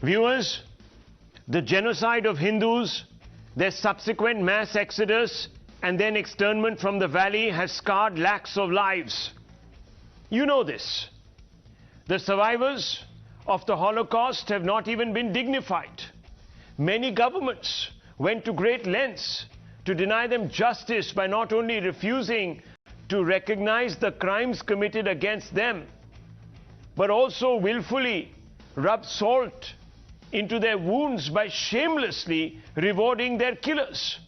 Viewers, the genocide of Hindus, their subsequent mass exodus and then externment from the valley has scarred lakhs of lives. You know this. The survivors of the Holocaust have not even been dignified. Many governments went to great lengths to deny them justice by not only refusing to recognize the crimes committed against them, but also willfully rubbed salt into their wounds by shamelessly rewarding their killers.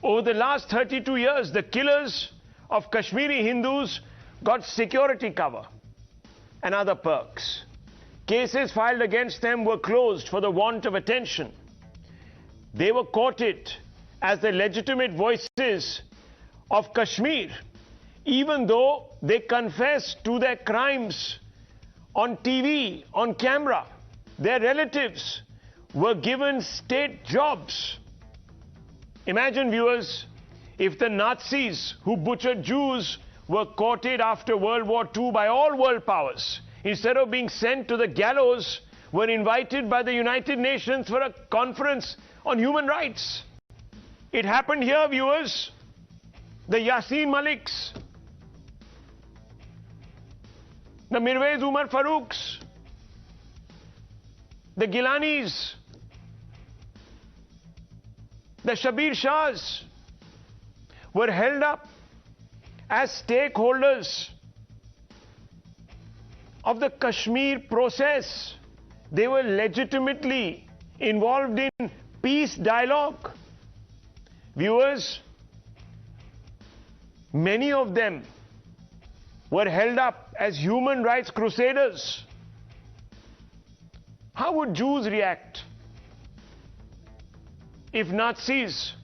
Over the last 32 years, the killers of Kashmiri Hindus got security cover and other perks. Cases filed against them were closed for the want of attention. They were courted as the legitimate voices of Kashmir, even though they confessed to their crimes on TV, on camera. Their relatives were given state jobs. Imagine, viewers, if the Nazis who butchered Jews were courted after World War II by all world powers, instead of being sent to the gallows, were invited by the United Nations for a conference on human rights. It happened here, viewers. The Yasin Maliks, the Mirwaiz Umar Faruqs, the Gilanis, the Shabir Shahs were held up as stakeholders of the Kashmir process. They were legitimately involved in peace dialogue. Viewers, many of them were held up as human rights crusaders. How would Jews react if Nazis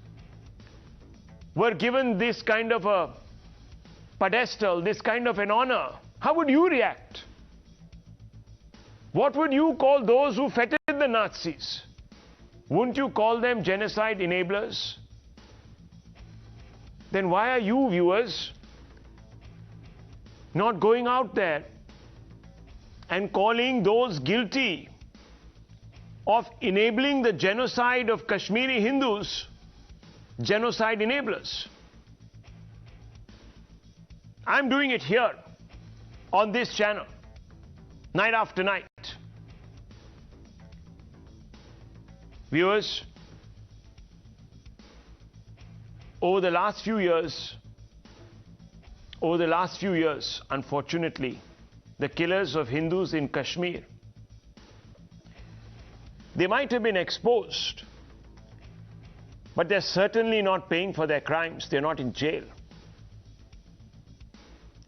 were given this kind of a pedestal, this kind of an honor? How would you react? What would you call those who feted the Nazis? Wouldn't you call them genocide enablers? Then why are you, viewers, not going out there and calling those guilty of enabling the genocide of Kashmiri Hindus genocide enablers? I'm doing it here on this channel, night after night. Viewers, over the last few years, unfortunately, the killers of Hindus in Kashmir, they might have been exposed, but they're certainly not paying for their crimes. They're not in jail.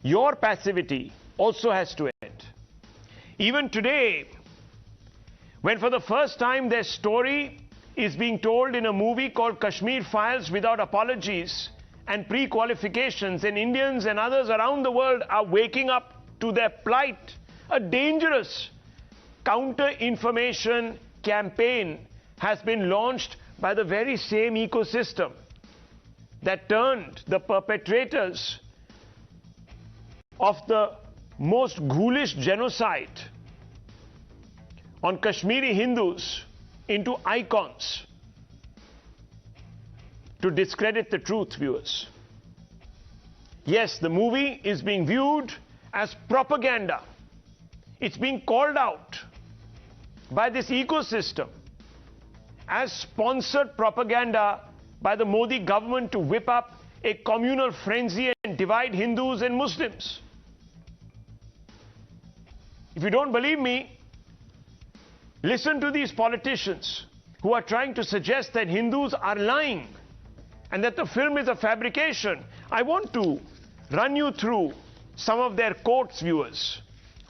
Your passivity also has to end. Even today, when for the first time their story is being told in a movie called Kashmir Files without apologies and pre-qualifications, and Indians and others around the world are waking up to their plight, a dangerous counter-information campaign has been launched by the very same ecosystem that turned the perpetrators of the most ghoulish genocide on Kashmiri Hindus into icons to discredit the truth, viewers. Yes, the movie is being viewed as propaganda. It's being called out by this ecosystem as sponsored propaganda by the Modi government to whip up a communal frenzy and divide Hindus and Muslims. If you don't believe me, listen to these politicians who are trying to suggest that Hindus are lying and that the film is a fabrication. I want to run you through some of their quotes, viewers,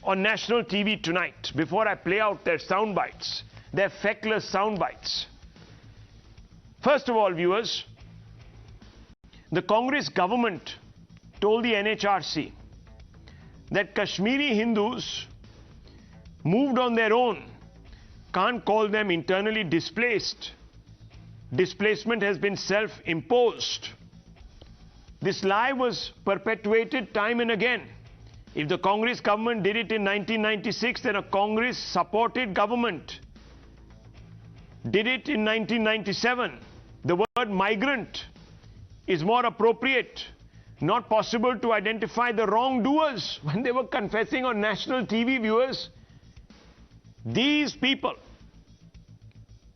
on national TV tonight before I play out their sound bites, their feckless sound bites. First of all, viewers, the Congress government told the NHRC that Kashmiri Hindus moved on their own, can't call them internally displaced. Displacement has been self-imposed. This lie was perpetuated time and again. If the Congress government did it in 1996, then a Congress-supported government did it in 1997. The word migrant is more appropriate. Not possible to identify the wrongdoers when they were confessing on national TV, viewers. These people,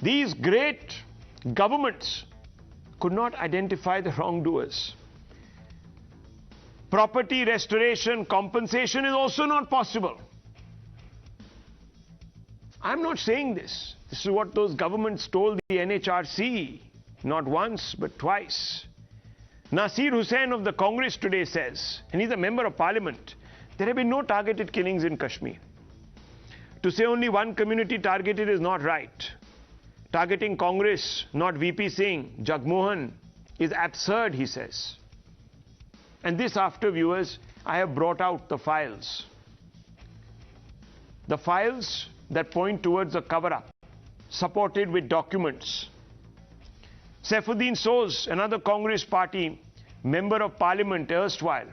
these great governments could not identify the wrongdoers. Property restoration, compensation is also not possible. I'm not saying this. This is what those governments told the NHRC, not once but twice. Nasir Hussain of the Congress today says, and he's a member of parliament, there have been no targeted killings in Kashmir. To say only one community targeted is not right. Targeting Congress, not VP Singh, Jagmohan, is absurd, he says. And this after, viewers, I have brought out the files. The files that point towards a cover-up, supported with documents. Saifuddin Soz, another Congress party member of parliament erstwhile,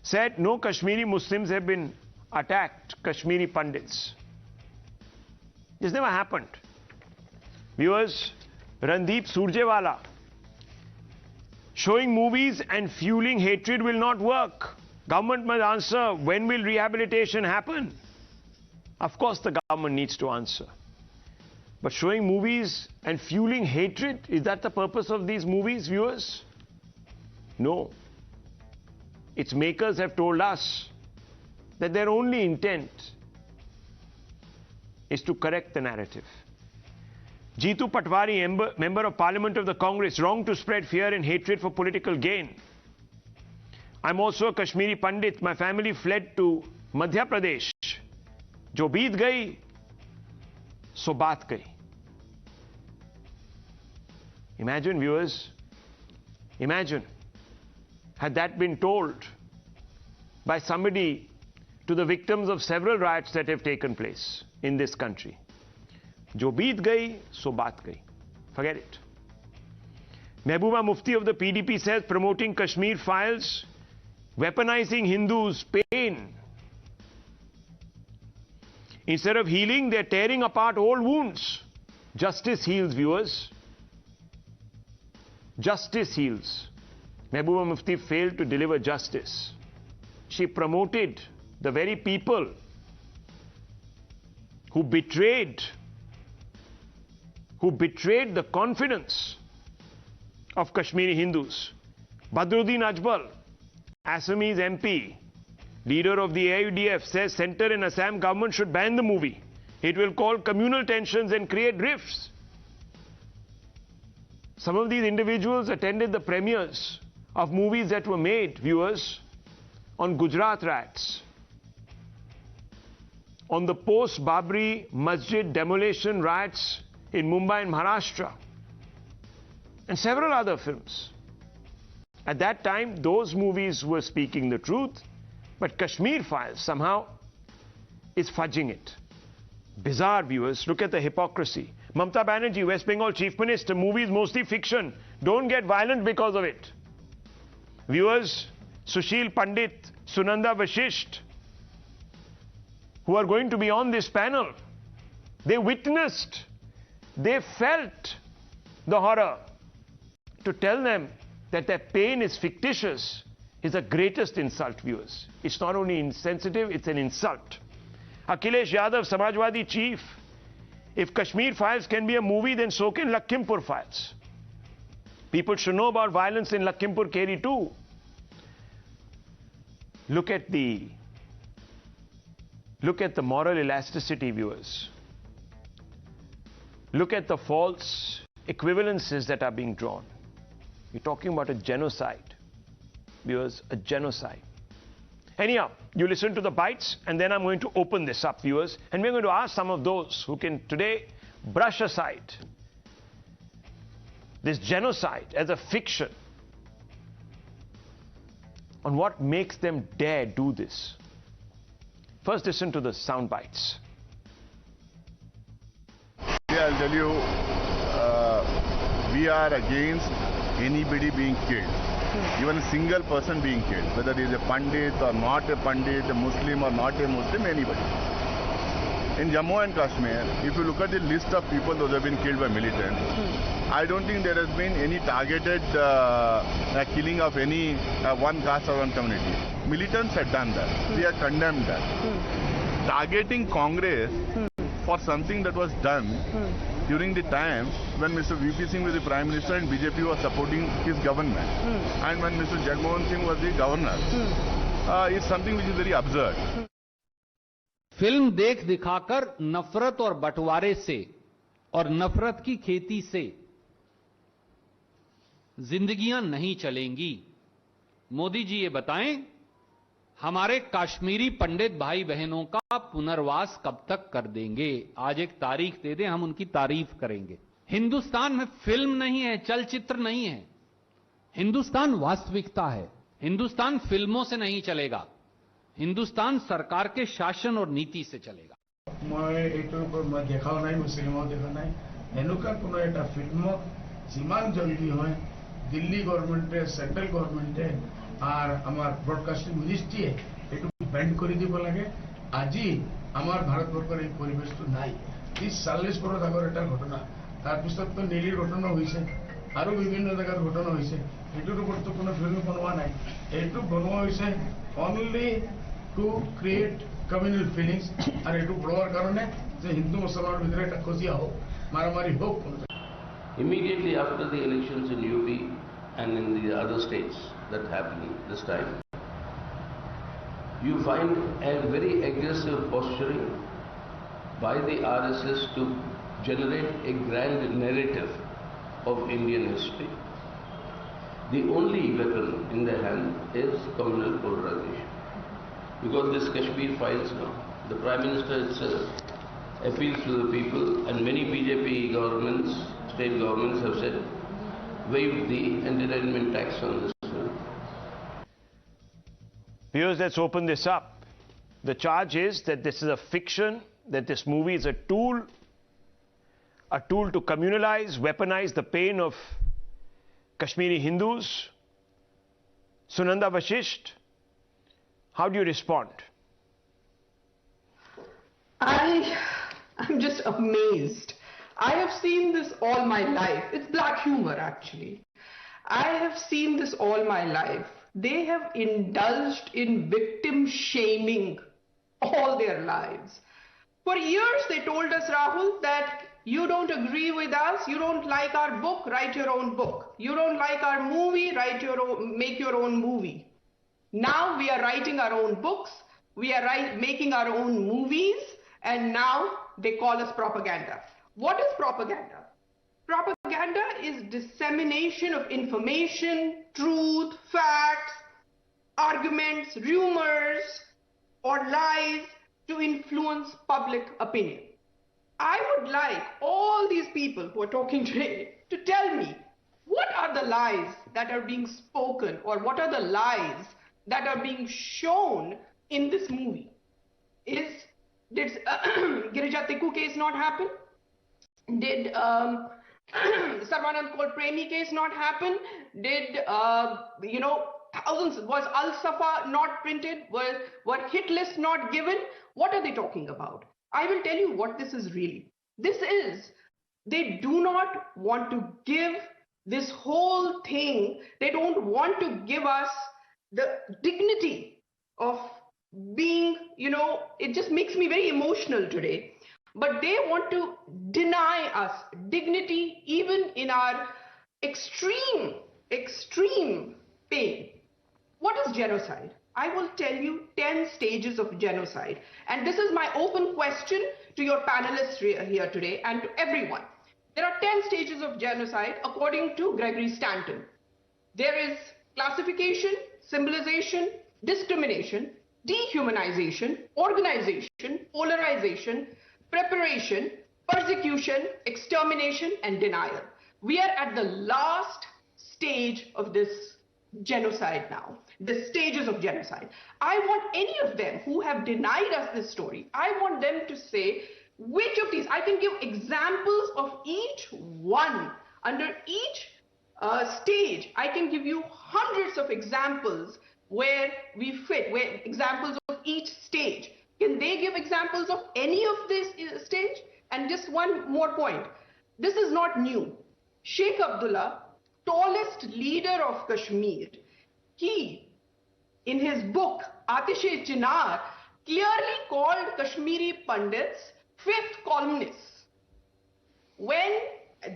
said no Kashmiri Muslims have been attacked, Kashmiri Pandits. This never happened. Viewers, Randeep Surjewala, showing movies and fueling hatred will not work. Government must answer, when will rehabilitation happen? Of course the government needs to answer. But showing movies and fueling hatred, is that the purpose of these movies, viewers? No. Its makers have told us that their only intent is to correct the narrative. Jeetu Patwari, member of Parliament of the Congress, wrong to spread fear and hatred for political gain. I'm also a Kashmiri Pandit. My family fled to Madhya Pradesh. Jo beet gayi, so baat gayi. Imagine, viewers, imagine, had that been told by somebody to the victims of several riots that have taken place in this country. Jo beet gayi, so baat gayi. Forget it. Mehbooba Mufti of the PDP says promoting Kashmir files, weaponizing Hindus' pain. Instead of healing, they're tearing apart old wounds. Justice heals, viewers. Justice heals. Mehbooba Mufti failed to deliver justice. She promoted the very people who betrayed the confidence of Kashmiri Hindus. Badruddin Ajmal, Assamese MP, leader of the AUDF, says Centre and Assam government should ban the movie. It will cause communal tensions and create rifts. Some of these individuals attended the premieres of movies that were made, viewers, on Gujarat riots, on the post-Babri Masjid demolition riots in Mumbai and Maharashtra, and several other films. At that time, those movies were speaking the truth, but Kashmir Files somehow is fudging it. Bizarre, viewers. Look at the hypocrisy. Mamata Banerjee, West Bengal Chief Minister, movies mostly fiction. Don't get violent because of it. Viewers, Sushil Pandit, Sunanda Vashisht, who are going to be on this panel, they witnessed, they felt the horror. To tell them that their pain is fictitious is the greatest insult, viewers. It's not only insensitive, it's an insult. Akhilesh Yadav, Samajwadi chief, if Kashmir Files can be a movie, then so can Lakhimpur Files. People should know about violence in Lakhimpur Kheri too. Look at the moral elasticity, viewers. Look at the false equivalences that are being drawn. We're talking about a genocide, viewers, a genocide. Anyhow, you listen to the bites, and then I'm going to open this up, viewers, and we're going to ask some of those who can today brush aside this genocide as a fiction on what makes them dare do this. First, listen to the sound bites. Yeah, I'll tell you, we are against anybody being killed. Even a single person being killed, whether he is a Pandit or not a Pandit, a Muslim or not a Muslim, anybody. In Jammu and Kashmir, if you look at the list of people those have been killed by militants, I don't think there has been any targeted killing of any one caste or one community. Militants had done that. We have condemned that. Targeting Congress for something that was done during the time when Mr. VP Singh was the Prime Minister and BJP was supporting his government, and when Mr. Jagmohan Singh was the governor, is something which is very absurd. Film देख दिखाकर नफरत और बंटवारे से और नफरत की खेती से जिंदगियां नहीं चलेंगी। मोदी जी ये बताएं, हमारे कश्मीरी पंडित भाई बहनों का पुनर्वास कब तक कर देंगे? आज एक तारीख दे दें, हम उनकी तारीफ करेंगे। हिंदुस्तान में फिल्म नहीं है, चलचित्र नहीं है, हिंदुस्तान वास्तविकता है। हिंदुस्तान फिल्मों से नहीं चलेगा, हिंदुस्तान सरकार के शासन और नीति से चलेगा। मैं देखाओ ना, सिनेमा देखा ना, एनुका कोनो एटा फिल्म जिमान जल्दी হয় दिल्ली गवर्नमेंटे सेंट्रल गवर्नमेंटे আর আমার ব্রডকাস্টিং মিনিস্ট্রি একটু ব্যান্ড করে দিব লাগে। আজি আমার ভারতবর্ষের এই পরিবেশ তো নাই। 30-40 বছর আগের এটা ঘটনা, তারপিছত তো নীলির ঘটনা হয়েছে, আরো বিভিন্ন জায়গার ঘটনা হয়েছে। এটার উপর তো কোনো ফিল্ম বনোয়া নাই। এইটু বনোয়া হয়েছে only to create communal feelings, আর একটু বড়ার কারণে যে হিন্দু মুসলমানের ভিতরে একটা খোঁজিয়া হোক, মারামারি হোক। Immediately after the elections in UP and in the other states that happened this time, you find a very aggressive posturing by the RSS to generate a grand narrative of Indian history. The only weapon in their hand is communal polarization. Because this Kashmir files now, the Prime Minister itself appeals to the people, and many BJP governments, state governments have said, waive the entertainment tax on this film. Viewers, let's open this up. The charge is that this is a fiction, that this movie is a tool to communalize, weaponize the pain of Kashmiri Hindus. Sunanda Vashisht, how do you respond? I'm just amazed. I have seen this all my life. It's black humor, actually. I have seen this all my life. They have indulged in victim shaming all their lives. For years, they told us, Rahul, that you don't agree with us, you don't like our book, write your own book. You don't like our movie, make your own movie. Now we are writing our own books, we are making our own movies, and now they call us propaganda. What is propaganda? Propaganda is dissemination of information, truth, facts, arguments, rumors, or lies to influence public opinion. I would like all these people who are talking today to tell me, what are the lies that are being spoken, or what are the lies that are being shown in this movie? Did Girija Tikku case not happen? Did Sarvanand Kaur Premi case not happen? Did, thousands, was Al-Safa not printed? Were hit lists not given? What are they talking about? I will tell you what this is really. This is, they do not want to give this whole thing, they don't want to give us the dignity of being, it just makes me very emotional today. But they want to deny us dignity even in our extreme pain. What is genocide? I will tell you 10 stages of genocide. And this is my open question to your panelists here today and to everyone. There are 10 stages of genocide according to Gregory Stanton. There is classification, symbolization, discrimination, dehumanization, organization, polarization, preparation, persecution, extermination, and denial. We are at the last stage of this genocide now, the stages of genocide. I want any of them who have denied us this story, I want them to say which of these. I can give examples of each one. Under each stage, I can give you hundreds of examples where we fit, examples of each stage. Can they give examples of any of this stage? And just one more point. This is not new. Sheikh Abdullah, tallest leader of Kashmir, he, in his book, Atishe Chinar, clearly called Kashmiri Pandits fifth columnists. When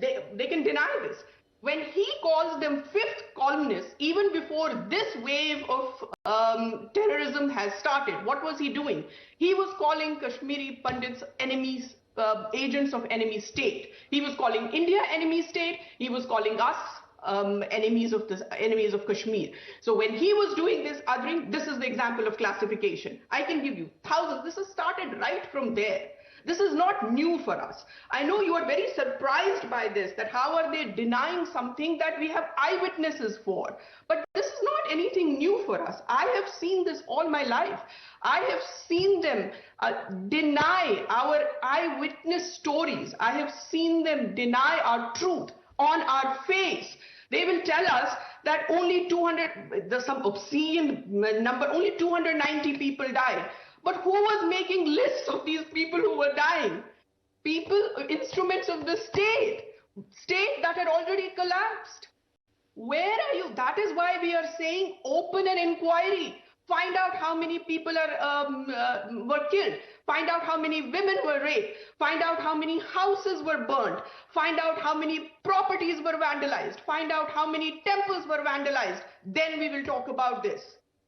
they can deny this, when he calls them fifth columnists, even before this wave of terrorism has started, what was he doing? He was calling Kashmiri Pandits enemies, agents of enemy state. He was calling India enemy state. He was calling us enemies of Kashmir. So when he was doing this othering, this is the example of classification. I can give you thousands. This has started right from there. This is not new for us. I know you are very surprised by this, that how are they denying something that we have eyewitnesses for? But this is not anything new for us. I have seen this all my life. I have seen them deny our eyewitness stories. I have seen them deny our truth on our face. They will tell us that only 200, there's some obscene number, only 290 people died. But who was making lists of these people who were dying? People, instruments of the state that had already collapsed. Where are you? That is why we are saying open an inquiry. Find out how many people were killed. Find out how many women were raped. Find out how many houses were burnt. Find out how many properties were vandalized. Find out how many temples were vandalized. Then we will talk about this.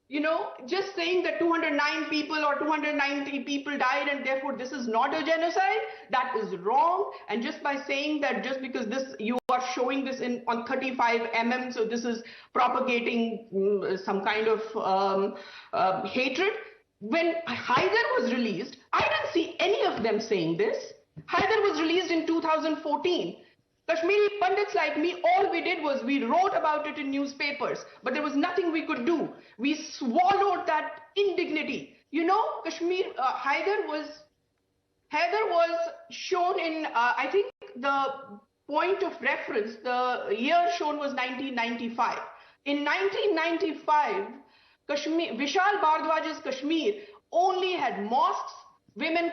You know, just saying that 209 people or 290 people died and therefore this is not a genocide, that is wrong. And just by saying that, just because this, you are showing this on 35 mm, so this is propagating some kind of hatred. When Haider was released, I didn't see any of them saying this. Haider was released in 2014. Kashmiri Pandits like me, all we did was we wrote about it in newspapers, but there was nothing we could do. We swallowed that indignity. You know, Haider was shown in, I think the point of reference, the year shown was 1995. In 1995, Vishal Bhardwaj's Kashmir only had mosques, women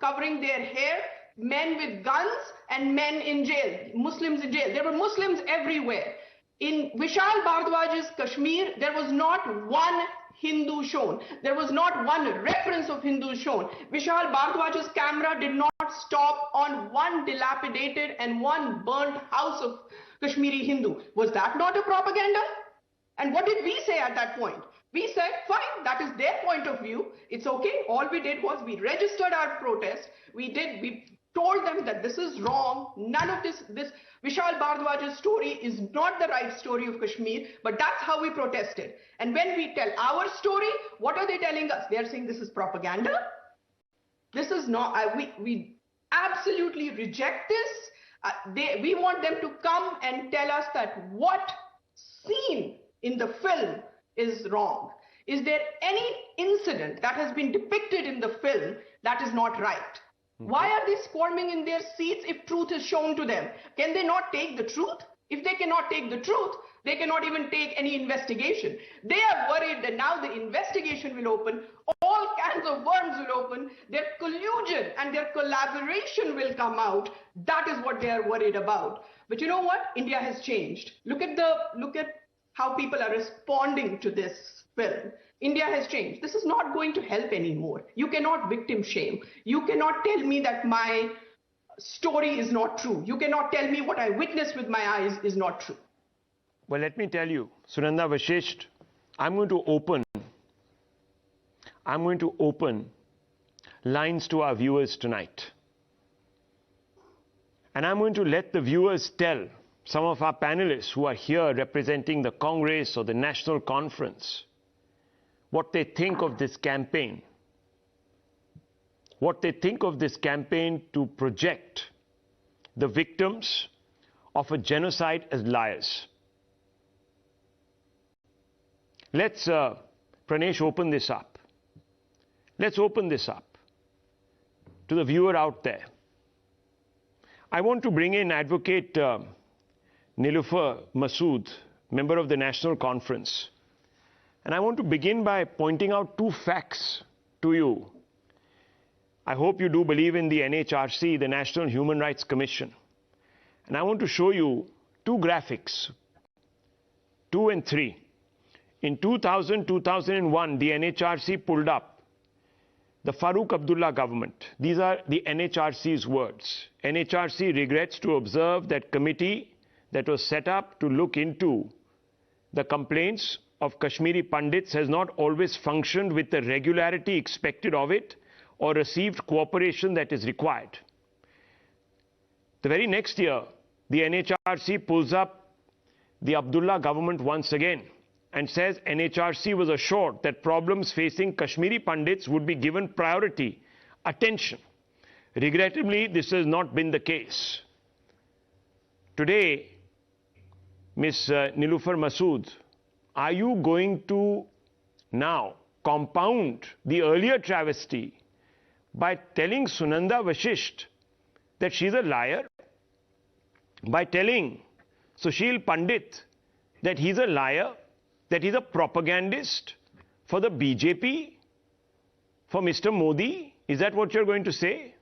covering their hair, men with guns, and men in jail, Muslims in jail. There were Muslims everywhere. In Vishal Bhardwaj's Kashmir, there was not one Hindu shown. There was not one reference of Hindu shown. Vishal Bhardwaj's camera did not stop on one dilapidated and one burnt house of Kashmiri Hindu. Was that not a propaganda? And what did we say at that point? We said, fine, that is their point of view. It's okay. All we did was we registered our protest. We told them that this is wrong. None of this Vishal Bhardwaj's story is not the right story of Kashmir, but that's how we protested. And when we tell our story, what are they telling us? They are saying this is propaganda. This is not, we absolutely reject this. We want them to come and tell us that what seen in the film is wrong. Is there any incident that has been depicted in the film that is not right? Why are they squirming in their seats if truth is shown to them? Can they not take the truth? If they cannot take the truth, they cannot even take any investigation. They are worried that now the investigation will open, all kinds of worms will open, their collusion and their collaboration will come out. That is what they are worried about. But you know what? India has changed. Look at how people are responding to this film. India has changed. This is not going to help anymore. You cannot victim shame. You cannot tell me that my story is not true. You cannot tell me what I witnessed with my eyes is not true. Well, let me tell you, Sunanda Vashisht, I'm going to open lines to our viewers tonight. And I'm going to let the viewers tell some of our panelists who are here representing the Congress or the National Conference what they think of this campaign. What they think of this campaign to project the victims of a genocide as liars. Let's, Pranesh, open this up. Let's open this up to the viewer out there. I want to bring in Advocate Niloufar Masood, member of the National Conference. And I want to begin by pointing out two facts to you I hope you do believe in the NHRC, the National Human Rights Commission. And I want to show you two graphics, 2 and 3. In 2000-2001, the NHRC pulled up the Farooq Abdullah government. These are the NHRC's words. NHRC regrets to observe that committee that was set up to look into the complaints of Kashmiri Pandits has not always functioned with the regularity expected of it or received cooperation that is required. The very next year, the NHRC pulls up the Abdullah government once again and says NHRC was assured that problems facing Kashmiri Pandits would be given priority, attention. Regrettably, this has not been the case. Today, Ms. Nilufar Masood, are you going to now compound the earlier travesty by telling Sunanda Vashisht that she's a liar? By telling Sushil Pandit that he's a liar, that he's a propagandist for the BJP, for Mr. Modi? Is that what you're going to say?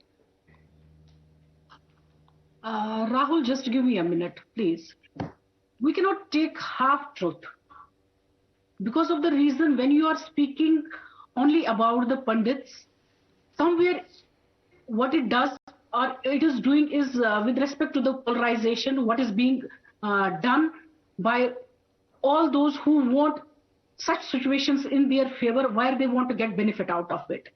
Rahul, just give me a minute, please. We cannot take half-truth. Because of the reason when you are speaking only about the Pandits, somewhere what it does or it is doing is with respect to the polarization, what is being done by all those who want such situations in their favor where they want to get benefit out of it.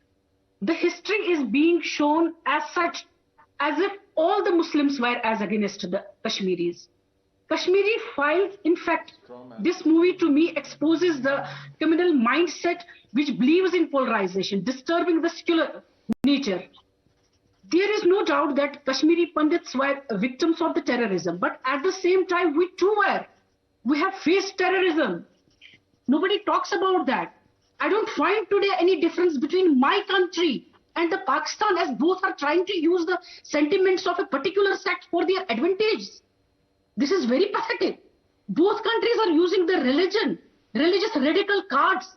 The history is being shown as such, as if all the Muslims were as against the Kashmiris. Kashmiri Files, in fact, this movie to me exposes the criminal mindset which believes in polarization, disturbing the secular nature. There is no doubt that Kashmiri Pandits were victims of the terrorism, but at the same time, we too were. We have faced terrorism. Nobody talks about that. I don't find today any difference between my country and the Pakistan, as both are trying to use the sentiments of a particular sect for their advantage. This is very pathetic. Both countries are using the religious radical cards,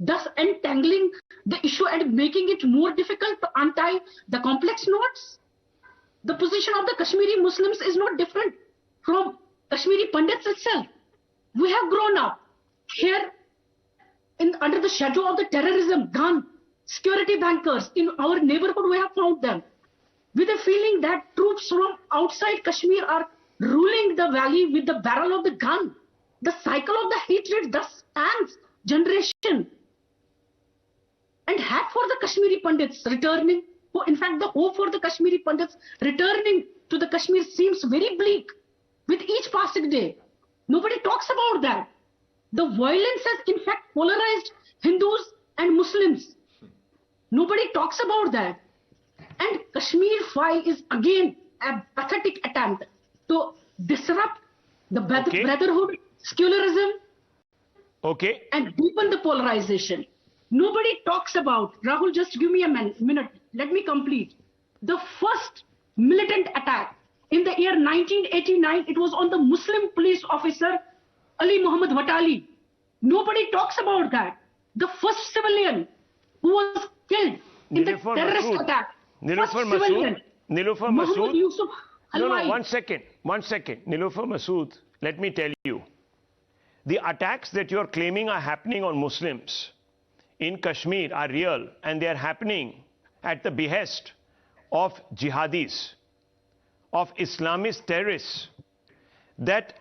thus entangling the issue and making it more difficult to untie the complex knots. The position of the Kashmiri Muslims is not different from Kashmiri Pandits itself. We have grown up here under the shadow of the terrorism, gun, security bankers. In our neighborhood, we have found them with a feeling that troops from outside Kashmir are ruling the valley with the barrel of the gun. The cycle of the hatred thus spans generation. And hope for the Kashmiri Pandits returning, in fact the hope for the Kashmiri Pandits returning to the Kashmir seems very bleak with each passing day. Nobody talks about that. The violence has in fact polarized Hindus and Muslims. Nobody talks about that. And Kashmir File is again a pathetic attempt to disrupt the brotherhood, secularism, and deepen the polarization. Nobody talks about, Rahul, just give me a minute, let me complete. The first militant attack in the year 1989, it was on the Muslim police officer Ali Muhammad Watali. Nobody talks about that. The first civilian who was killed in the terrorist attack. Nilufar Masood. No, one second. Nilufar Masood, let me tell you. The attacks that you are claiming are happening on Muslims in Kashmir are real, and they are happening at the behest of jihadis, of Islamist terrorists. That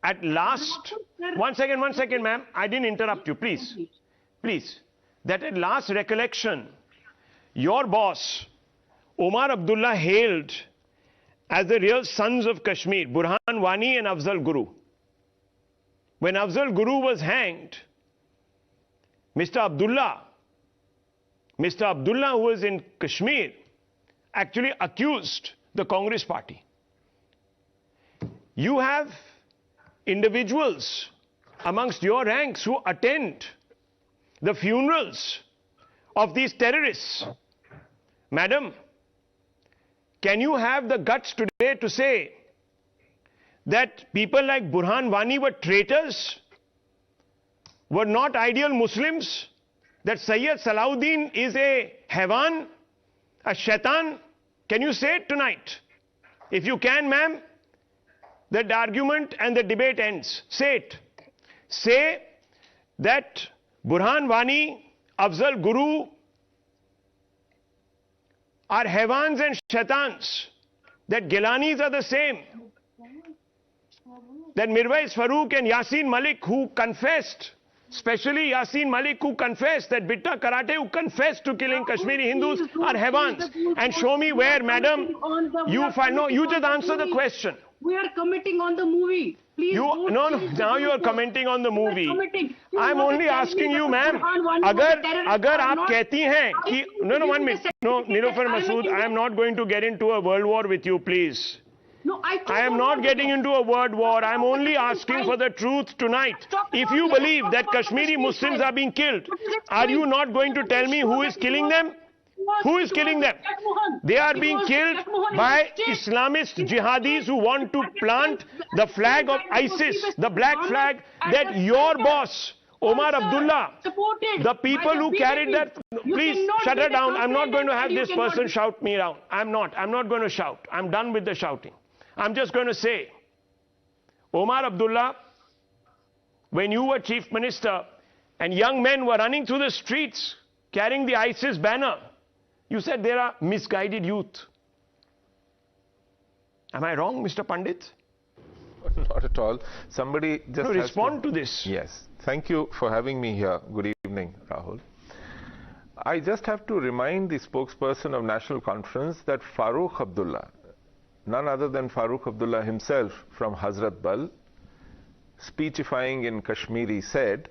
at last, one second, ma'am, I didn't interrupt you, please. That at last recollection, your boss, Omar Abdullah, hailed as the real sons of Kashmir, Burhan Wani and Afzal Guru. When Afzal Guru was hanged, Mr. Abdullah, who was in Kashmir, actually accused the Congress party. You have individuals amongst your ranks who attend the funerals of these terrorists. Madam, can you have the guts today to say that people like Burhan Wani were traitors, were not ideal Muslims, that Sayyid Salahuddin is a Hewan, a shaitan? Can you say it tonight? If you can, ma'am, the argument and the debate ends. Say it. Say that Burhan Wani, Afzal Guru are Hevans and Shaitans. That Gilanis are the same. That Mirwais Farooq and Yasin Malik who confessed, especially Yasin Malik who confessed, that Bitta Karate who confessed to killing Kashmiri Hindus are Hevans. And show me where, madam, you find. No, you just answer the question. We are commenting on the movie. Please now you are commenting on the movie. I'm only asking you, ma'am. अगर आप कहती हैं कि no 1 minute. No, Nilofar Masood, I am not going to get into a world war with you, please. No, I am not getting into a world war. I am only asking for the truth tonight. If you believe that Kashmiri Muslims are being killed, are you not going to tell me who is killing them? Who is killing them? They are being killed by Islamist jihadis who want to plant the flag of ISIS, the black flag that your boss, Omar Abdullah, the people who carried that. Please shut her down. I'm not going to have this person shout me down. I'm not going to shout. I'm done with the shouting. I'm just going to say, Omar Abdullah, when you were chief minister and young men were running through the streets carrying the ISIS banner, you said there are misguided youth. Am I wrong, Mr. Pandit? Not at all. Somebody just respond to this. Yes. Thank you for having me here. Good evening, Rahul. I just have to remind the spokesperson of National Conference that Farooq Abdullah, none other than Farooq Abdullah himself from Hazrat Bal, speechifying in Kashmiri, said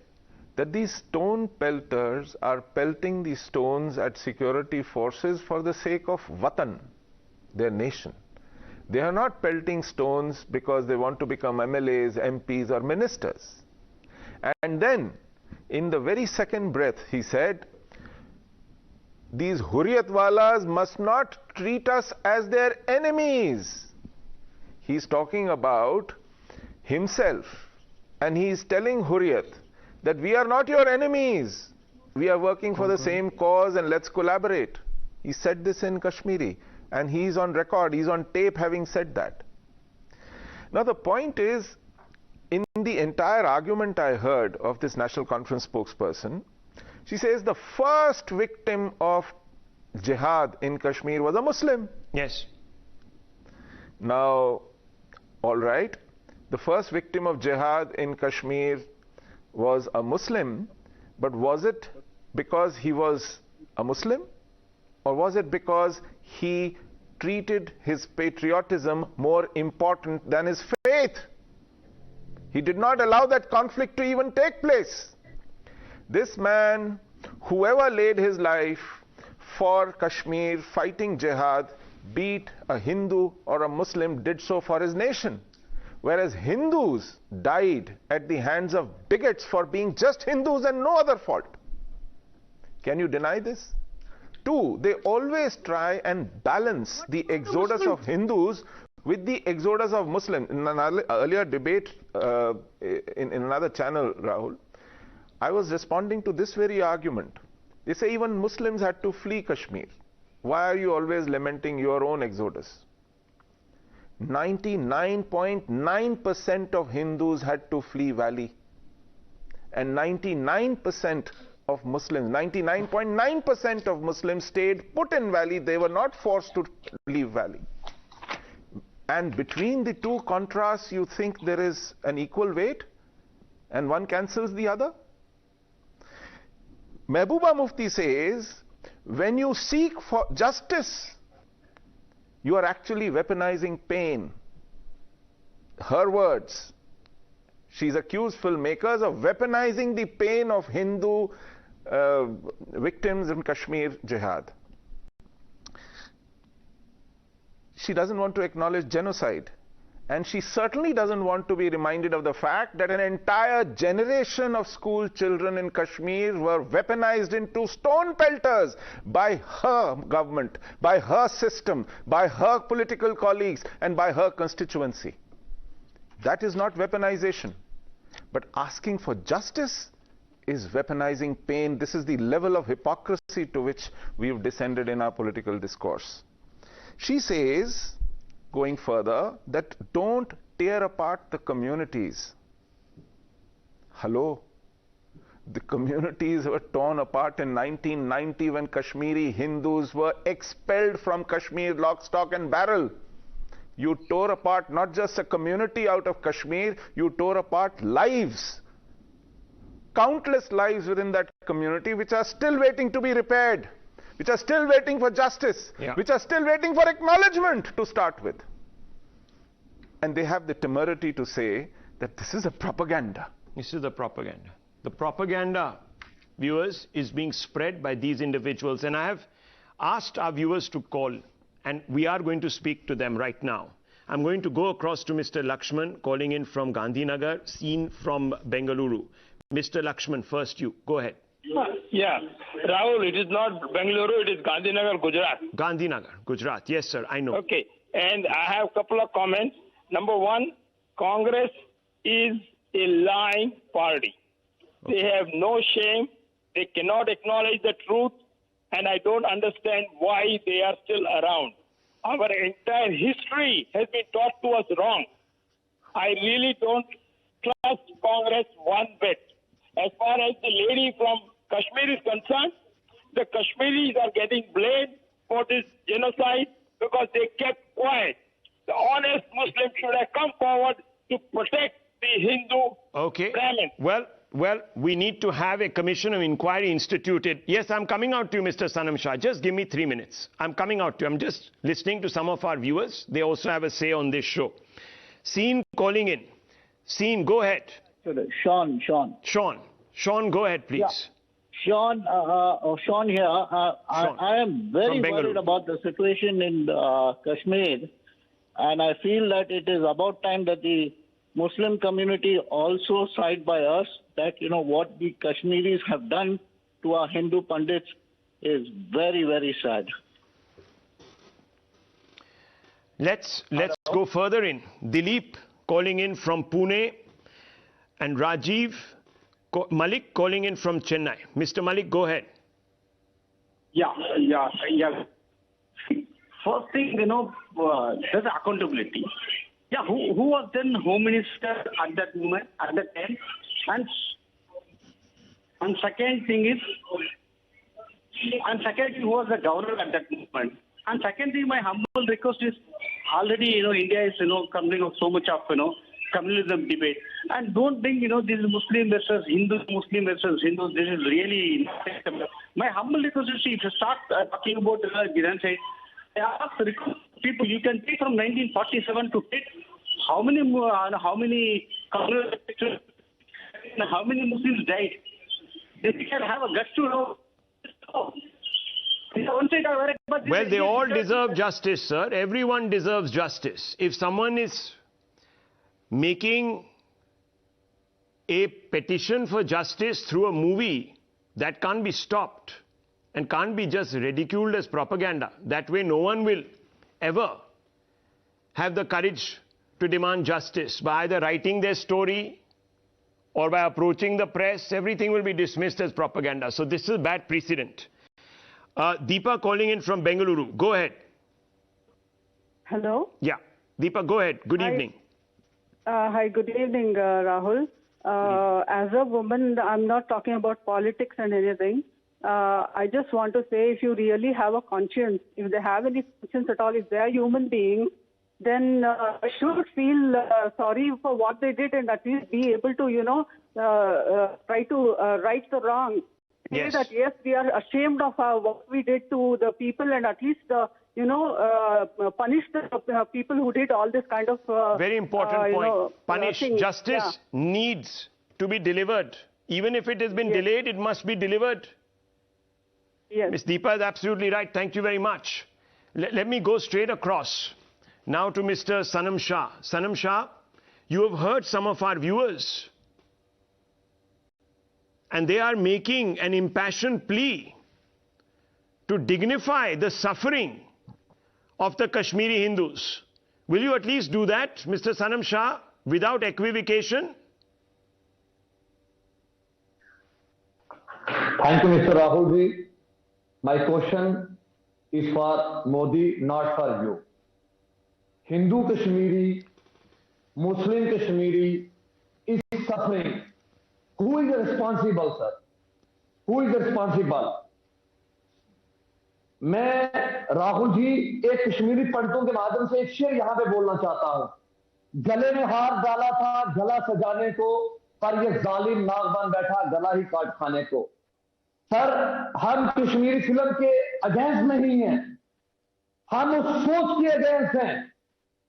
that these stone pelters are pelting the stones at security forces for the sake of Watan, their nation. They are not pelting stones because they want to become MLAs, MPs or ministers. And then, in the very second breath, he said, these Hurriyatwalas must not treat us as their enemies. He's talking about himself, and he's telling Hurriyat that we are not your enemies. We are working for the same cause and let's collaborate. He said this in Kashmiri, and he's on record, he's on tape having said that. Now the point is, in the entire argument I heard of this National Conference spokesperson, she says the first victim of jihad in Kashmir was a Muslim. Yes. Now, all right, the first victim of jihad in Kashmir was a Muslim, but was it because he was a Muslim? Or was it because he treated his patriotism more important than his faith? He did not allow that conflict to even take place. This man, whoever laid his life for Kashmir fighting jihad, be it a Hindu or a Muslim, did so for his nation. Whereas Hindus died at the hands of bigots for being just Hindus and no other fault. Can you deny this? Two, they always try and balance the exodus of Hindus with the exodus of Muslims. In an earlier debate in another channel, Rahul, I was responding to this very argument. They say even Muslims had to flee Kashmir. Why are you always lamenting your own exodus? 99.9% of Hindus had to flee Valley, and 99% of Muslims, 99.9% of Muslims stayed put in Valley. They were not forced to leave Valley. And between the two contrasts, you think there is an equal weight and one cancels the other? Mehbooba Mufti says, when you seek for justice, you are actually weaponizing pain. Her words. She's accused filmmakers of weaponizing the pain of Hindu victims in Kashmir jihad. She doesn't want to acknowledge genocide. And she certainly doesn't want to be reminded of the fact that an entire generation of school children in Kashmir were weaponized into stone pelters by her government, by her system, by her political colleagues, and by her constituency. That is not weaponization. But asking for justice is weaponizing pain. This is the level of hypocrisy to which we've descended in our political discourse. She says, going further, that don't tear apart the communities. Hello? The communities were torn apart in 1990 when Kashmiri Hindus were expelled from Kashmir lock, stock and barrel. You tore apart not just a community out of Kashmir, you tore apart lives. Countless lives within that community which are still waiting to be repaired, which are still waiting for justice, which are still waiting for acknowledgement to start with. And they have the temerity to say that this is a propaganda. This is the propaganda. The propaganda, viewers, is being spread by these individuals. And I have asked our viewers to call, and we are going to speak to them right now. I'm going to go across to Mr. Lakshman, calling in from Gandhinagar, seen from Bengaluru. Mr. Lakshman, first you. Go ahead. Yeah. Rahul, it is not Bengaluru, it is Gandhinagar, Gujarat. Gandhinagar, Gujarat. Yes, sir, I know. Okay. And I have a couple of comments. Number one, Congress is a lying party. They have no shame. They cannot acknowledge the truth. And I don't understand why they are still around. Our entire history has been taught to us wrong. I really don't trust Congress one bit. As far as the lady from Kashmir is concerned, the Kashmiris are getting blamed for this genocide because they kept quiet. The honest Muslims should have come forward to protect the Hindu Brahmins. Well, we need to have a commission of inquiry instituted. Yes, I'm coming out to you, Mr. Sanam Shah. Just give me 3 minutes. I'm coming out to you. I'm just listening to some of our viewers. They also have a say on this show. Seen calling in. Seen, go ahead. Sean, go ahead, please. Yeah. Sean here. I am very worried about the situation in Kashmir, and I feel that it is about time that the Muslim community also side by us, that, what the Kashmiris have done to our Hindu Pandits is very, very sad. Let's go further in. Dilip calling in from Pune, and Rajiv Malik calling in from Chennai. Mr. Malik, go ahead. Yeah. First thing, there's accountability. Yeah, who was then Home Minister at that moment, at that time? And second thing, who was the governor at that moment? And second thing, my humble request is, already, India is, coming of so much of, communalism debate. And don't bring, this Muslim versus Hindus, Muslim versus Hindus. This is really unacceptable. My humble request is, if you start talking about genocide, I ask people, you can take from 1947 to date, how many Muslims died? They can have a guts to know. Well, they all deserve justice, sir. Everyone deserves justice. If someone is making a petition for justice through a movie, that can't be stopped and can't be just ridiculed as propaganda. That way no one will ever have the courage to demand justice. By either writing their story or by approaching the press, everything will be dismissed as propaganda. So this is a bad precedent. Deepa calling in from Bengaluru. Go ahead. Hello? Yeah. Deepa, go ahead. Good evening. Hi, good evening, Rahul. As a woman, I'm not talking about politics and anything. I just want to say, if you really have a conscience, if they have any conscience at all, if they are human beings, then I should feel sorry for what they did and at least be able to, try to right the wrong. Say that, yes, we are ashamed of what we did to the people and at least, punish the people who did all this kind of... Very important point. Punish. Justice needs to be delivered. Even if it has been delayed, it must be delivered. Yes. Ms. Deepa is absolutely right. Thank you very much. Let me go straight across now to Mr. Sanam Shah. Sanam Shah, you have heard some of our viewers, and they are making an impassioned plea to dignify the suffering of the Kashmiri Hindus. Will you at least do that, Mr. Sanam Shah, without equivocation? Thank you, Mr. Rahul ji. My question is for Modi, not for you. Hindu Kashmiri, Muslim Kashmiri is suffering. Who is responsible, sir? Who is responsible? मैं राहुल जी एक कश्मीरी पंडितों के माध्यम से एक शेर यहां पे बोलना चाहता हूं। गले में हार डाला था गला सजाने को, पर ये जालिम नाग बन बैठा गला ही काट खाने को। सर, हम कश्मीरी फिल्म के अगेंस्ट नहीं हैं, हम उस सोच के अगेंस्ट हैं।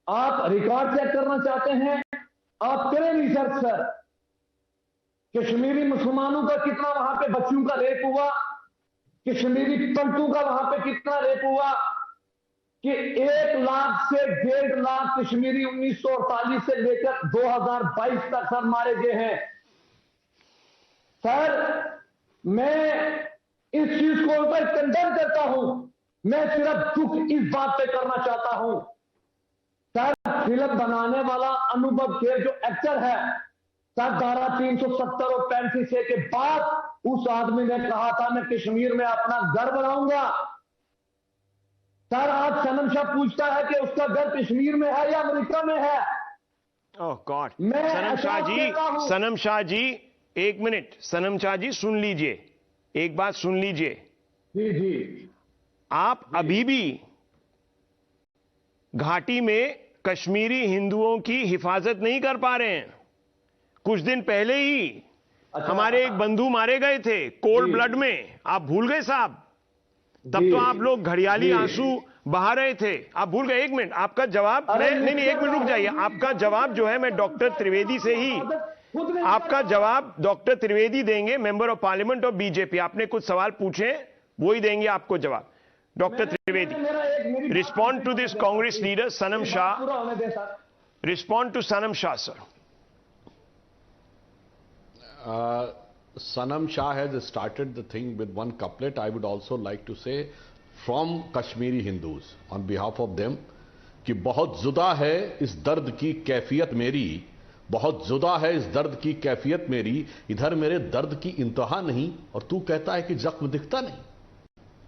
आप रिकॉर्ड चेक करना चाहते हैं, आप करें रिसर्च सर। कश्मीरी मुसलमानों का कितना वहां पे बच्चों का रेप हुआ, कश्मीरी पंडितों का वहां पे कितना रेप हुआ कि 1 लाख से 1.5 लाख कश्मीरी 1948 से लेकर 2022 तक सर मारे गए हैं। सर, मैं इस चीज को ऊपर कंडेम करता हूं। मैं सिर्फ दुख इस बात पे करना चाहता हूं, सर फिल्म बनाने वाला अनुभव खेर जो एक्टर है, सर धारा 370 और 35A के बाद उस आदमी ने कहा था मैं कश्मीर में अपना घर बनाऊंगा। सर आज सनम शाह पूछता है कि उसका घर कश्मीर में है या अमेरिका में है। ओह गॉड। सनम शाह जी 1 मिनट। सनम शाह जी सुन लीजिए, एक बात सुन लीजिए। जी जी। आप अभी भी घाटी में कश्मीरी हिंदुओं की हिफाजत नहीं कर पा रहे हैं। कुछ दिन पहले ही हमारे एक बंधु मारे गए थे कोल्ड ब्लड में, आप भूल गए साहब? तब तो आप लोग घड़ियाली आंसू बहा रहे थे, आप भूल गए। 1 मिनट, आपका जवाब नहीं 1 मिनट रुक जाइए। आपका जवाब जो है मैं डॉक्टर त्रिवेदी से ही, आपका जवाब डॉक्टर त्रिवेदी देंगे, मेंबर ऑफ पार्लियामेंट और बीजेपी। आपने कुछ सवाल पूछे, वो ही देंगे आपको जवाब। Doctor Trivedi, respond to this Congress leader Sanam Shah, respond to Sanam Shah sir. Sanam Shah has started the thing with one couplet. I would also like to say from Kashmiri Hindus on behalf of them कि बहुत जुदा है इस दर्द की कैफियत मेरी, बहुत जुदा है इस दर्द की कैफियत मेरी, इधर मेरे दर्द की इंतहा नहीं और तू कहता है कि जख्म दिखता नहीं।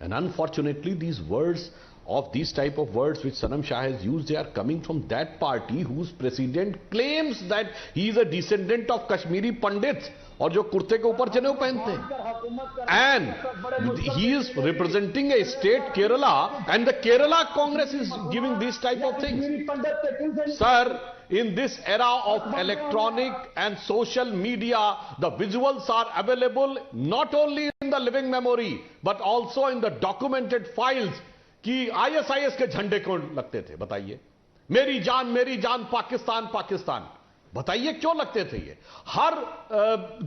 And unfortunately these words of these type of words which Sanam Shah has used, they are coming from that party whose president claims that he is a descendant of Kashmiri Pandits और जो कुर्ते के ऊपर जनेऊ पहनते हैं, and he is representing a state Kerala and the Kerala Congress is giving these type of things. Sir, in this era of electronic and social media, the visuals are available not only in the living memory but also in the documented files कि ISIS के झंडे क्यों लगते थे बताइए? मेरी जान पाकिस्तान पाकिस्तान, बताइए क्यों लगते थे ये? हर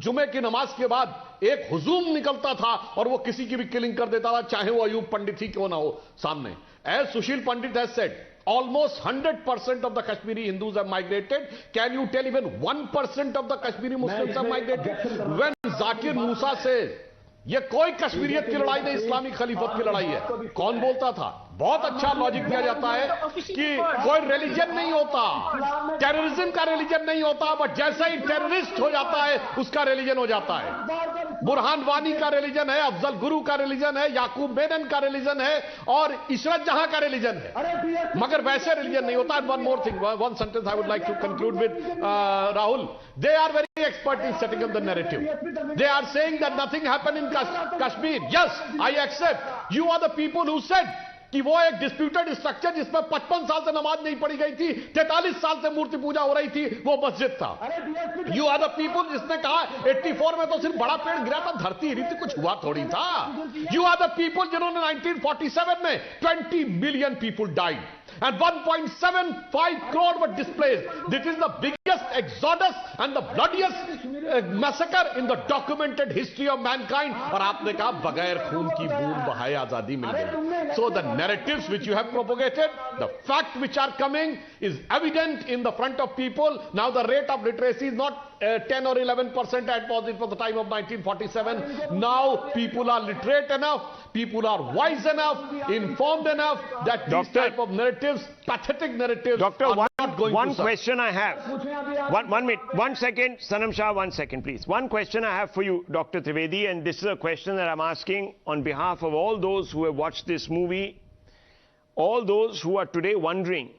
जुमे की नमाज के बाद एक हुजूम निकलता था और वो किसी की भी किलिंग कर देता था, चाहे वो अयूब पंडित ही क्यों ना हो सामने। As Sushil Pandit has said, almost 100% of the Kashmiri Hindus have migrated. Can you tell even 1% of the Kashmiri Muslims have migrated? When Zakir Musa says ये कोई कश्मीरियत की लड़ाई नहीं, इस्लामी खलीफत की लड़ाई है, कौन बोलता था? बहुत अच्छा लॉजिक दिया जाता है कि कोई रिलीजन नहीं होता, टेररिज्म का रिलीजन नहीं होता, बट जैसा ही टेररिस्ट हो जाता है उसका रिलीजन हो जाता है। बुरहान वानी का रिलीजन है, अफजल गुरु का रिलीजन है, याकूब मेनन का रिलीजन है और इशरत जहां का रिलीजन है, मगर वैसे रिलीजन नहीं होता। One more thing, one sentence I would like to conclude with Rahul. They are very expert in setting up the narrative. They are saying that nothing happened in Kashmir. Yes, I accept. You are the people who said कि वो एक disputed structure जिसमें 55 साल से नमाज नहीं पढ़ी गई थी, 43 साल से मूर्ति पूजा हो रही थी, वो मस्जिद था। यू आर द पीपल जिसने कहा 84 में तो सिर्फ बड़ा पेड़ गिरा था, धरती हिली थी, कुछ हुआ थोड़ी था। यू आर द पीपल जिन्होंने 1947 में 20 million people died and 1.75 crore were displaced. This is the biggest exodus and the bloodiest massacre in the documented history of mankind. और आपने कहा बगैर खून की बूंद बहाए आजादी मिल गई। So the narratives which you have propagated, the facts which are coming is evident in the front of people. Now the rate of literacy is not 10 or 11% as was it for the time of 1947. Now people are literate enough, people are wise enough, informed enough that these type of narratives narratives, pathetic narratives. Doctor, one question I have. 1 minute, 1 second, Sanam Shah, 1 second, please. One question I have for you, Dr. Trivedi, and this is a question that I'm asking on behalf of all those who have watched this movie, all those who are today wondering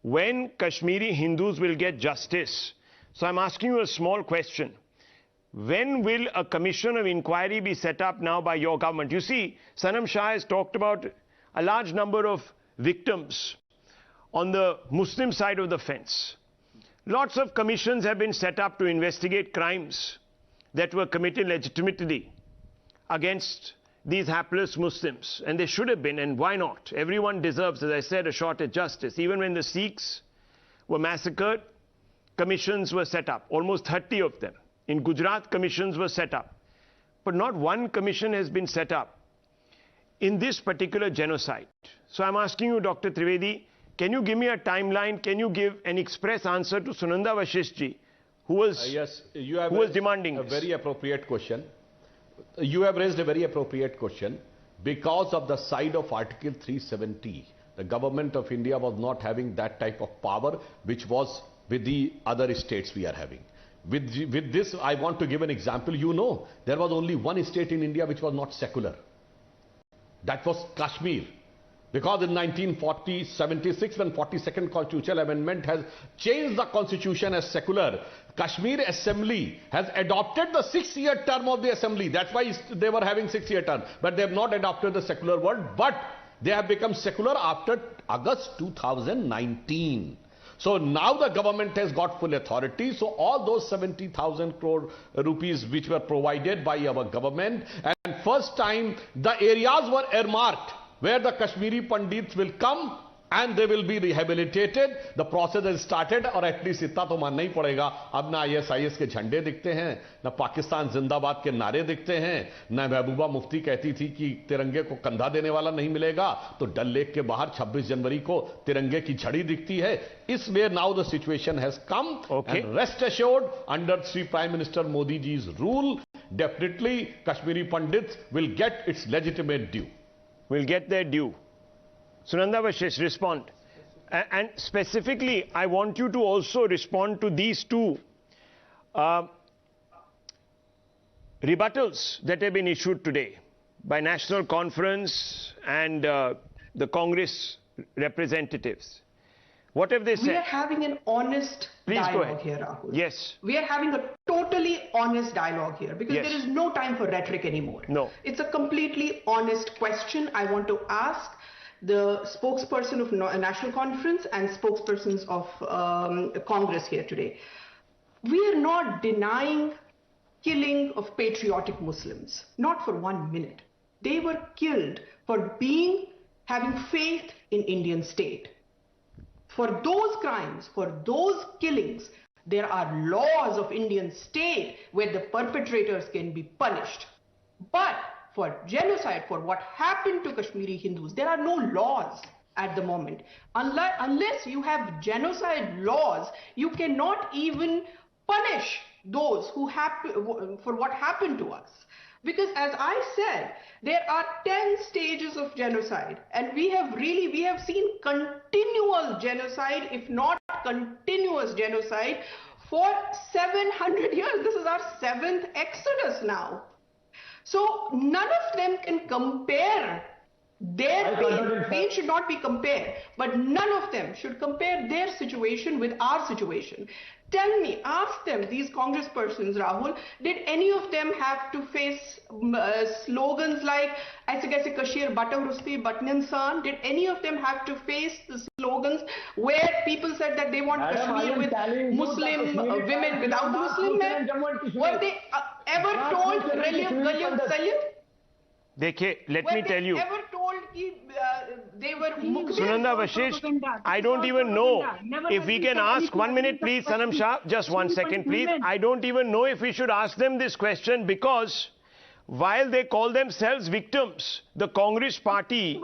when Kashmiri Hindus will get justice. So I'm asking you a small question. When will a commission of inquiry be set up now by your government? You see, Sanam Shah has talked about a large number of victims on the Muslim side of the fence. Lots of commissions have been set up to investigate crimes that were committed legitimately against these hapless Muslims. And they should have been, and why not? Everyone deserves, as I said, a shot at justice. Even when the Sikhs were massacred, commissions were set up, almost 30 of them. In Gujarat, commissions were set up. But not one commission has been set up in this particular genocide. So I'm asking you, Dr. Trivedi, can you give me a timeline? Can you give an express answer to Sunanda Vashishji, who was demanding this? Very appropriate question. You have raised a very appropriate question. Because of the side of Article 370, the government of India was not having that type of power which was with the other states we are having. With this, I want to give an example. You know, there was only one state in India which was not secular. That was Kashmir. Because in 1976, when 42nd Constitutional Amendment has changed the constitution as secular, Kashmir Assembly has adopted the 6-year term of the Assembly. That's why they were having 6-year term. But they have not adopted the secular word. But they have become secular after August 2019. So now the government has got full authority. So all those 70,000 crore rupees which were provided by our government, and first time the areas were earmarked where the Kashmiri Pandits will come and they will be rehabilitated. The process has started, और at least इतना तो मानना ही पड़ेगा. अब ना ISIS के झंडे दिखते हैं, ना पाकिस्तान जिंदाबाद के नारे दिखते हैं, ना महबूबा मुफ्ती कहती थी कि तिरंगे को कंधा देने वाला नहीं मिलेगा, तो डल लेक के बाहर 26 जनवरी को तिरंगे की झड़ी दिखती है. इसलिए now the situation has come, and rest assured, under Sri Prime Minister Modi ji's rule, definitely Kashmiri Pandits will get its legitimate due. Will get their due. Sunanda Vashish, respond. And specifically, I want you to also respond to these two rebuttals that have been issued today by National Conference and the Congress representatives. What have they said? We are having an honest dialogue here, Rahul. Yes. We are having a totally honest dialogue here because there is no time for rhetoric anymore. No. It's a completely honest question. I want to ask the spokesperson of National Conference and spokespersons of Congress here today. We are not denying killing of patriotic Muslims, not for 1 minute. They were killed for having faith in Indian state. For those crimes, for those killings, there are laws of Indian state where the perpetrators can be punished. But for genocide, for what happened to Kashmiri Hindus, there are no laws at the moment. Unless you have genocide laws, you cannot even punish those who for what happened to us. Because as I said, there are 10 stages of genocide, and we have seen continual genocide, if not continuous genocide, for 700 years. This is our 7th Exodus now. So none of them can compare their pain. Pain should not be compared, but none of them should compare their situation with our situation. Tell me, ask them, these congresspersons, Rahul, did any of them have to face slogans like "Aise kaise Kashmir bata usti batn insan"? Did any of them have to face the slogans where people said that they want Kashmir with Muslim women without Muslim men? Were they ever told Galyat Salyat? Dekhe, let me tell you. Ever told they were Sunanda Vashish, I don't even know if we can ask, 1 minute please, Sanam Shah, just 1 second please. I don't even know if we should ask them this question, because while they call themselves victims, the Congress party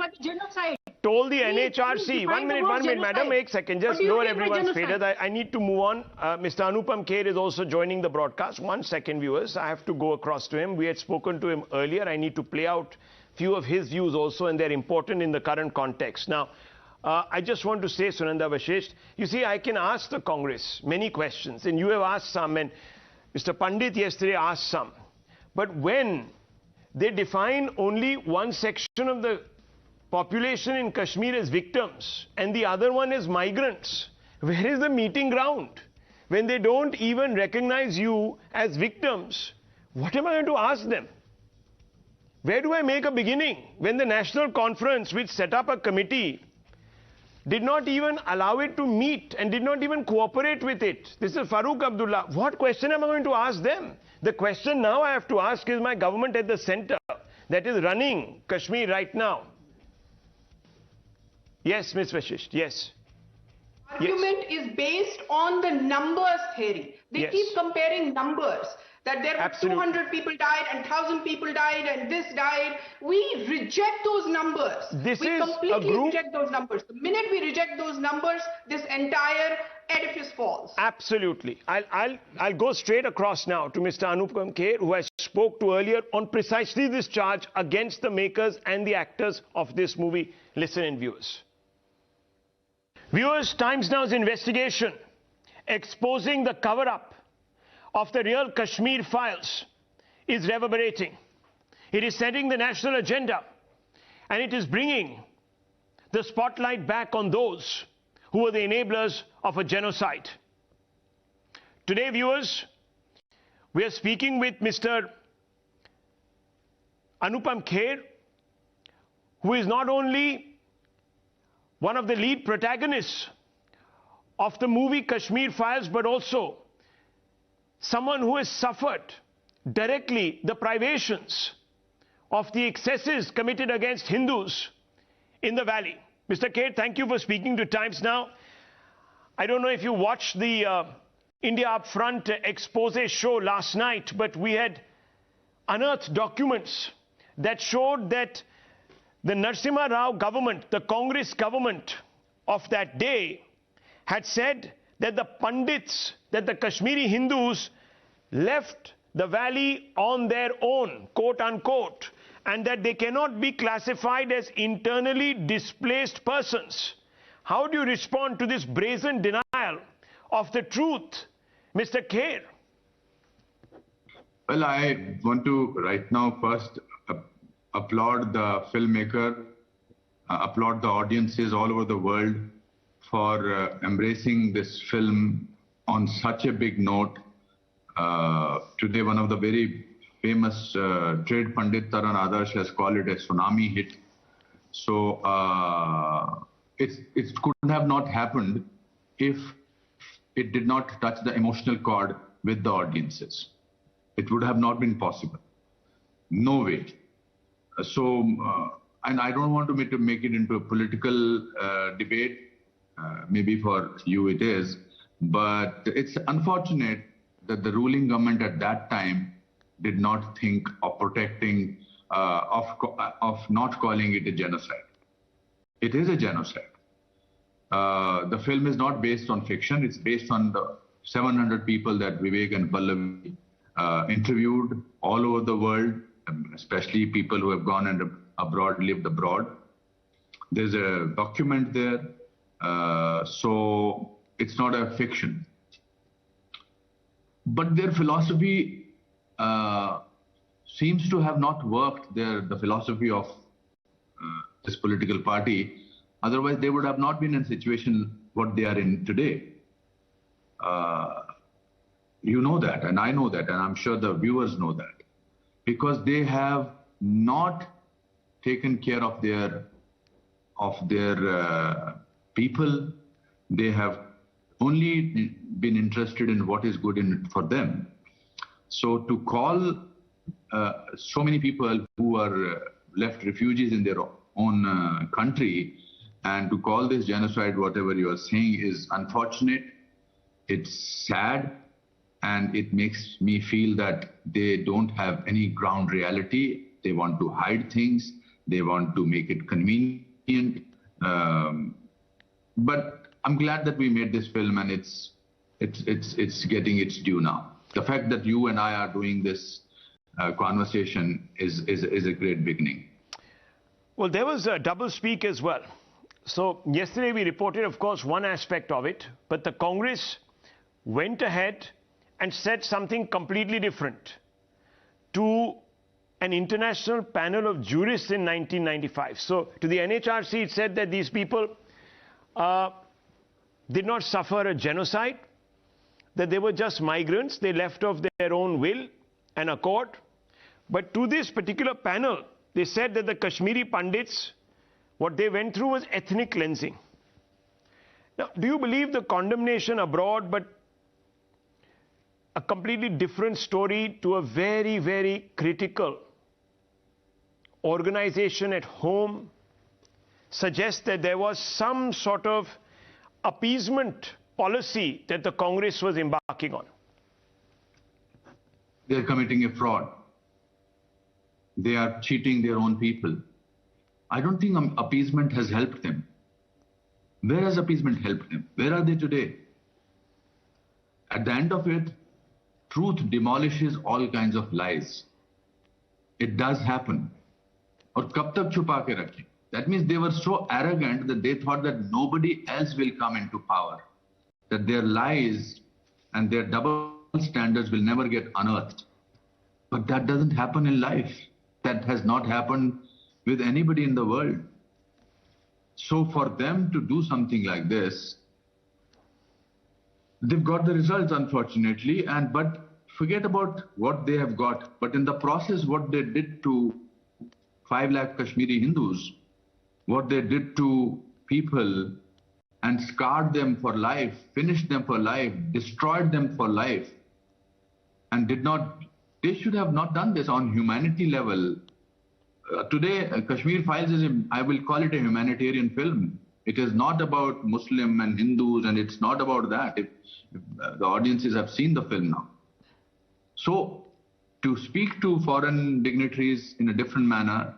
told the NHRC, 1 minute, madam, 1 second, just lower everyone's fader. I need to move on. Mr. Anupam Kher is also joining the broadcast. 1 second, viewers, I have to go across to him. We had spoken to him earlier. I need to play out few of his views also, and they're important in the current context. Now, I just want to say, Sunanda Vashisht, you see, I can ask the Congress many questions, and you have asked some, and Mr. Pandit yesterday asked some. But when they define only one section of the population in Kashmir as victims, and the other one as migrants, where is the meeting ground? When they don't even recognize you as victims, what am I going to ask them? Where do I make a beginning? When the National Conference, which set up a committee, did not even allow it to meet and did not even cooperate with it. This is Farooq Abdullah. What question am I going to ask them? The question now I have to ask is my government at the center that is running Kashmir right now. Yes, Ms. Vashisht, yes. Argument is based on the numbers theory. They keep comparing numbers. That there were 200 people died and 1,000 people died and this died. We reject those numbers. We completely reject those numbers. The minute we reject those numbers, this entire edifice falls. Absolutely. I'll go straight across now to Mr. Anupam Kher, who I spoke to earlier on precisely this charge against the makers and the actors of this movie. Listen in, viewers. Viewers, Times Now's investigation exposing the cover-up of the real Kashmir files is reverberating. It is setting the national agenda, and it is bringing the spotlight back on those who were the enablers of a genocide. Today, viewers, we are speaking with Mr. Anupam Kher, who is not only one of the lead protagonists of the movie Kashmir Files, but also someone who has suffered directly the privations of the excesses committed against Hindus in the valley. Mr. Kher, thank you for speaking to Times Now. I don't know if you watched the India Upfront expose show last night, but we had unearthed documents that showed that the Narasimha Rao government, the Congress government of that day, had said that the Pandits, that the Kashmiri Hindus left the valley on their own, quote unquote, and that they cannot be classified as internally displaced persons. How do you respond to this brazen denial of the truth, Mr. Kher? Well, I want to right now first applaud the filmmaker, applaud the audiences all over the world for embracing this film on such a big note. Today, one of the very famous trade pundit, Taran Adarsh, has called it a tsunami hit. So it couldn't have not happened if it did not touch the emotional chord with the audiences. It would have not been possible. No way. And I don't want to make it into a political debate. Maybe for you it is, but it's unfortunate that the ruling government at that time did not think of protecting, of not calling it a genocide. It is a genocide. The film is not based on fiction. It's based on the 700 people that Vivek and Pallavi interviewed all over the world, especially people who have gone and lived abroad. There's a document there. So it's not a fiction. But their philosophy seems to have not worked, the philosophy of this political party. Otherwise, they would have not been in a situation what they are in today. You know that, and I know that, and I'm sure the viewers know that. Because they have not taken care of their people. They have only been interested in what is good for them. So to call so many people who are left refugees in their own country and to call this genocide, whatever you are saying, is unfortunate. It's sad, and it makes me feel that they don't have any ground reality. They want to hide things. They want to make it convenient. But I'm glad that we made this film, and it's getting its due now. The fact that you and I are doing this conversation is a great beginning. Well, there was a double speak as well. So yesterday we reported, of course, one aspect of it, but the Congress went ahead and said something completely different to an international panel of jurists in 1995. So to the NHRC, it said that these people did not suffer a genocide, that they were just migrants, they left of their own will and accord. But to this particular panel, they said that the Kashmiri Pandits, what they went through was ethnic cleansing. Now, do you believe the condemnation abroad, but a completely different story to a very, very critical organization at home suggests that there was some sort of appeasement policy that the Congress was embarking on? They are committing a fraud. They are cheating their own people. I don't think appeasement has helped them. Where has appeasement helped them? Where are they today? At the end of it, truth demolishes all kinds of lies. It does happen. Aur kab tak chupa ke rakhe? That means they were so arrogant that they thought that nobody else will come into power, that their lies and their double standards will never get unearthed. But that doesn't happen in life. That has not happened with anybody in the world. So for them to do something like this, they've got the results, unfortunately, but forget about what they have got. But in the process, what they did to 5 lakh Kashmiri Hindus, what they did to people and scarred them for life, finished them for life, destroyed them for life, and they should have not done this on humanity level. Today, Kashmir Files is, I will call it a humanitarian film. It is not about Muslim and Hindus, and it's not about that. If the audiences have seen the film now. So, to speak to foreign dignitaries in a different manner,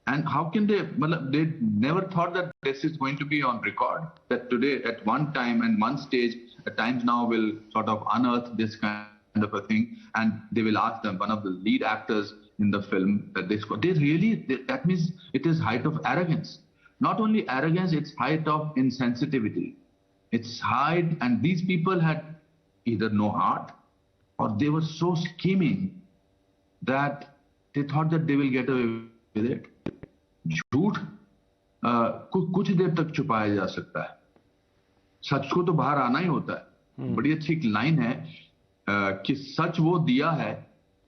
and how can they never thought that this is going to be on record, that today at one time and one stage, at times now will sort of unearth this kind of a thing, and they will ask them, one of the lead actors in the film, that that means it is height of arrogance. Not only arrogance, it's height of insensitivity. It's height, and these people had either no heart or they were so scheming that they thought that they will get away with it. झूठ कुछ देर तक छुपाया जा सकता है, सच को तो बाहर आना ही होता है. बड़ी अच्छी एक लाइन है कि सच वो दिया है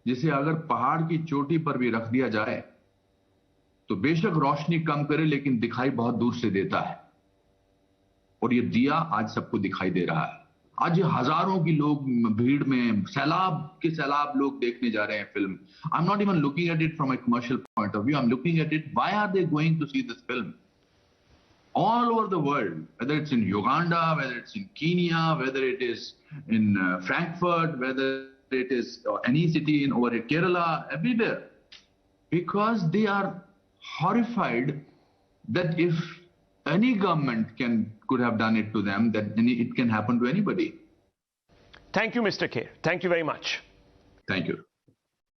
जिसे अगर पहाड़ की चोटी पर भी रख दिया जाए तो बेशक रोशनी कम करे लेकिन दिखाई बहुत दूर से देता है. और ये दिया आज सबको दिखाई दे रहा है. आज हजारों की लोग भीड़ में सैलाब के सैलाब लोग देखने जा रहे हैं film. I am not even looking at it from a commercial point of view. I am looking at it, why are they going to see this film? All over the world, whether it's in Uganda, whether it's in Kenya, whether it is in Frankfurt, whether it is any city over in Kerala, everywhere, because they are horrified that if any government could have done it to them, that it can happen to anybody. Thank you, Mr. Kher. Thank you very much. Thank you.